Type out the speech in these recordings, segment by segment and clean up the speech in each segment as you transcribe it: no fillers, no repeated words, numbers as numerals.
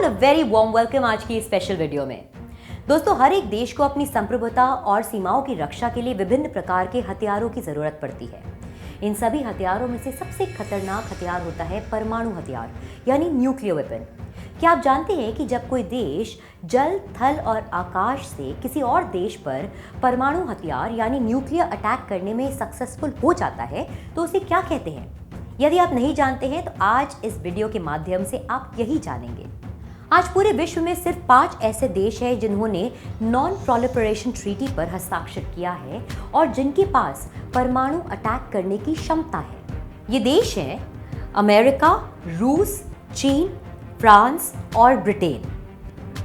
Everyone, a very warm welcome आज की special video में। दोस्तों, हर एक देश को अपनी संप्रभुता और सीमाओं की रक्षा के लिए विभिन्न प्रकार के हथियारों की जरूरत पड़ती है। इन सभी हथियारों में से सबसे खतरनाक हथियार होता है परमाणु हथियार यानी न्यूक्लियर वेपन। क्या आप जानते हैं कि जब कोई देश जल, थल और आकाश से किसी और देश पर परमाणु हथियार यानी न्यूक्लियर अटैक करने में सक्सेसफुल हो जाता है तो उसे क्या कहते हैं? यदि आप नहीं जानते हैं तो आज इस वीडियो के माध्यम से आप यही जानेंगे। आज पूरे विश्व में सिर्फ 5 ऐसे देश हैं जिन्होंने नॉन प्रोलिफरेशन ट्रीटी पर हस्ताक्षर किया है और जिनके पास परमाणु अटैक करने की क्षमता है। ये देश हैं अमेरिका, रूस, चीन, फ्रांस और ब्रिटेन।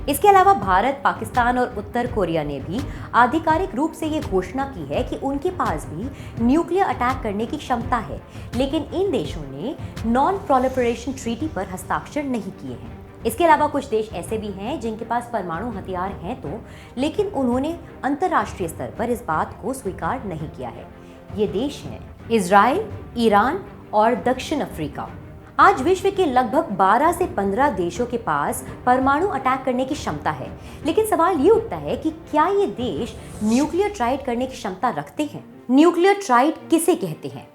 इसके अलावा भारत, पाकिस्तान और उत्तर कोरिया ने भी आधिकारिक रूप से ये घोषणा की है कि उनके पास भी न्यूक्लियर अटैक करने की क्षमता है, लेकिन इन देशों ने नॉन प्रोलिफरेशन ट्रीटी पर हस्ताक्षर नहीं किए हैं। इसके अलावा कुछ देश ऐसे भी हैं जिनके पास परमाणु हथियार हैं लेकिन उन्होंने अंतर्राष्ट्रीय स्तर पर इस बात को स्वीकार नहीं किया है। ये देश हैं इजराइल, ईरान और दक्षिण अफ्रीका। आज विश्व के लगभग 12 से 15 देशों के पास परमाणु अटैक करने की क्षमता है, लेकिन सवाल ये उठता है कि क्या ये देश न्यूक्लियर ट्राइड करने की क्षमता रखते हैं? न्यूक्लियर ट्राइड किसे कहते हैं?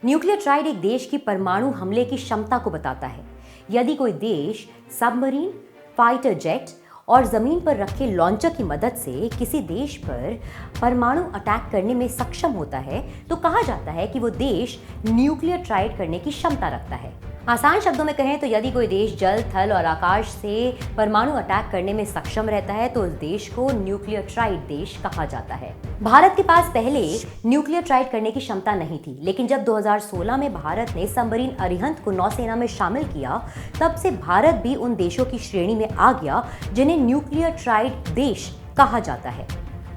न्यूक्लियर ट्राइड एक देश की परमाणु हमले की क्षमता को बताता है। यदि कोई देश सबमरीन, फाइटर जेट और जमीन पर रखे लॉन्चर की मदद से किसी देश पर परमाणु अटैक करने में सक्षम होता है तो कहा जाता है कि वो देश न्यूक्लियर ट्राइड करने की क्षमता रखता है। आसान शब्दों में कहें तो यदि कोई देश जल, थल और आकाश से परमाणु अटैक करने में सक्षम रहता है तो उस देश को न्यूक्लियर ट्राइड देश कहा जाता है। भारत के पास पहले न्यूक्लियर ट्राइड करने की क्षमता नहीं थी, लेकिन जब 2016 में भारत ने सबमरीन अरिहंत को नौसेना में शामिल किया, तब से भारत भी उन देशों की श्रेणी में आ गया जिन्हें न्यूक्लियर ट्राइड देश कहा जाता है।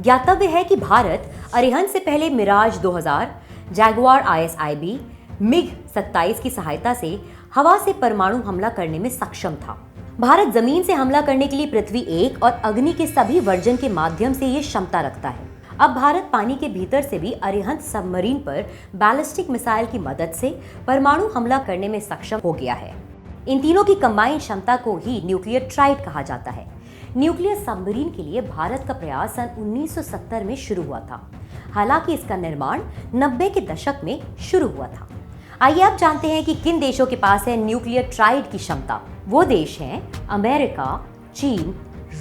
ज्ञातव्य है कि भारत अरिहंत से पहले मिराज 2000, जैगुआर ISIB, MiG-27 की सहायता से हवा से परमाणु हमला करने में सक्षम था। भारत जमीन से हमला करने के लिए पृथ्वी 1 और अग्नि के सभी वर्जन के माध्यम से ये क्षमता रखता है। अब भारत पानी के भीतर से भी अरिहंत सबमरीन पर बैलिस्टिक मिसाइल की मदद से परमाणु हमला करने में सक्षम हो गया है। इन तीनों की कंबाइंड क्षमता को ही न्यूक्लियर ट्राइड कहा जाता है। न्यूक्लियर सबमरीन के लिए भारत का प्रयास सन 1970 में शुरू हुआ था। हालांकि इसका निर्माण 90 के दशक में शुरू हुआ था। आइए अब जानते हैं कि किन देशों के पास है न्यूक्लियर ट्राइड की क्षमता। वो देश हैं अमेरिका, चीन,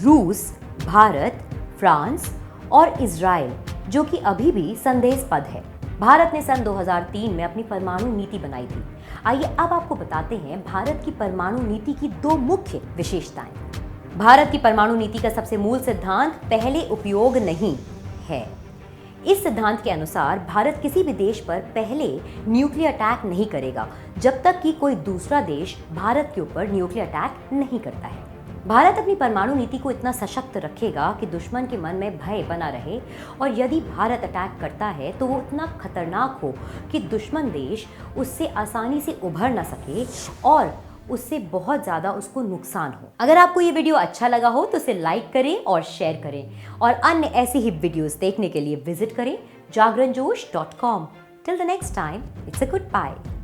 रूस, भारत, फ्रांस और इजराइल, जो कि अभी भी संदेहास्पद है। भारत ने सन 2003 में अपनी परमाणु नीति बनाई थी। आइए अब आपको बताते हैं भारत की परमाणु नीति की 2 मुख्य विशेषताएं। भारत की परमाणु नीति का सबसे मूल सिद्धांत पहले उपयोग नहीं है। इस सिद्धांत के अनुसार भारत किसी भी देश पर पहले न्यूक्लियर अटैक नहीं करेगा जब तक कि कोई दूसरा देश भारत के ऊपर न्यूक्लियर अटैक नहीं करता है। भारत अपनी परमाणु नीति को इतना सशक्त रखेगा कि दुश्मन के मन में भय बना रहे और यदि भारत अटैक करता है तो वो इतना खतरनाक हो कि दुश्मन देश उससे आसानी से उभर ना सके और उससे बहुत ज़्यादा उसको नुकसान हो। अगर आपको ये वीडियो अच्छा लगा हो तो इसे लाइक करें और शेयर करें और अन्य ऐसी ही वीडियोस देखने के लिए विजिट करें jagranjosh.com। Till the next time, it's a goodbye.